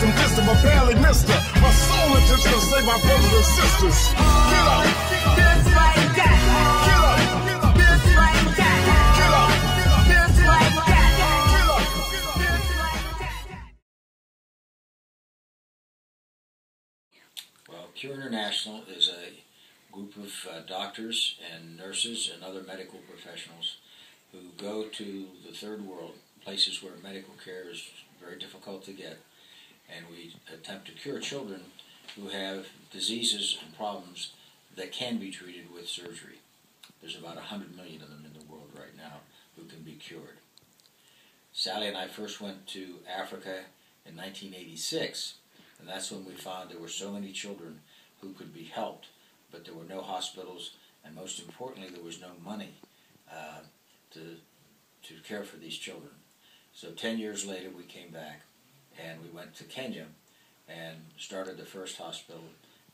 distant, but barely missed her. My sole intention to save my brothers and sisters. Get up! Just like that. Get up! Just like that. Get up! Just like that. Get up! Just like that. Well, Cure International is a group of doctors and nurses and other medical professionals who go to the third world, places where medical care is very difficult to get, and we attempt to cure children who have diseases and problems that can be treated with surgery. There's about 100 million of them in the world right now who can be cured. Sally and I first went to Africa in 1986, and that's when we found there were so many children who could be helped, but there were no hospitals, and most importantly, there was no money to care for these children. So 10 years later, we came back, and we went to Kenya and started the first hospital,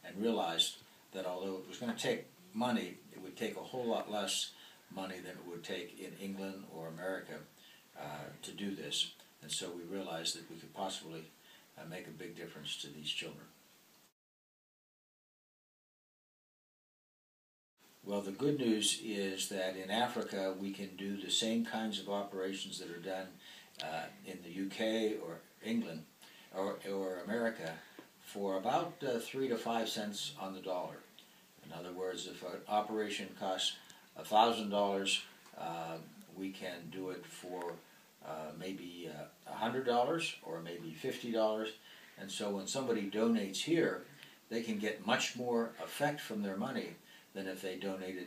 and realized that although it was going to take money, it would take a whole lot less money than it would take in England or America to do this. And so we realized that we could possibly make a big difference to these children. Well, the good news is that in Africa we can do the same kinds of operations that are done in the UK or England or America for about 3 to 5 cents on the dollar. In other words, if an operation costs $1,000, we can do it for maybe $100 or maybe $50. And so when somebody donates here, they can get much more effect from their money than if they donated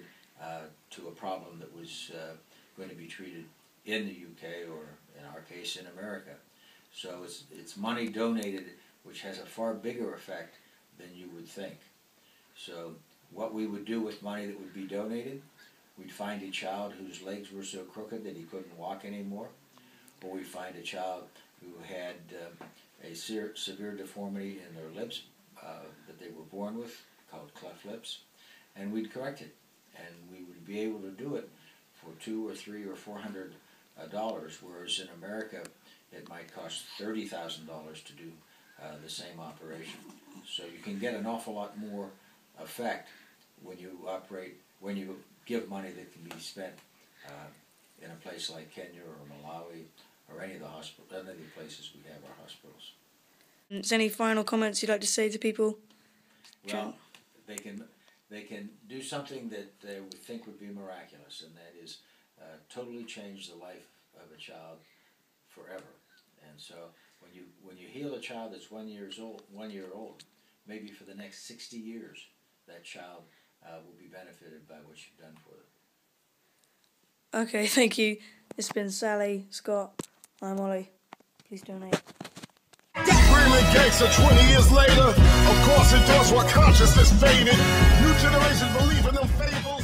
to a problem that was going to be treated in the UK or, in our case, in America. So it's money donated which has a far bigger effect than you would think. So what we would do with money that would be donated, we'd find a child whose legs were so crooked that he couldn't walk anymore, or we'd find a child who had a severe deformity in their lips that they were born with, called cleft lips, and we'd correct it. And we would be able to do it for $200 or $300 or $400, whereas in America it might cost $30,000 to do the same operation. So you can get an awful lot more effect when you give money that can be spent in a place like Kenya or Malawi or any of the places we have our hospitals. Is there any final comments you'd like to say to people? Well, they can do something that they would think would be miraculous, and that is totally change the life of a child forever. And so when you heal a child that's 1 year old, maybe for the next 60 years, that child will be benefited by what you've done for them. Okay, thank you. It's been Sally, Scott, I'm Ollie. Please donate. Screaming gangster 20 years later. Of course it does while consciousness faded. New generations believe in them fables.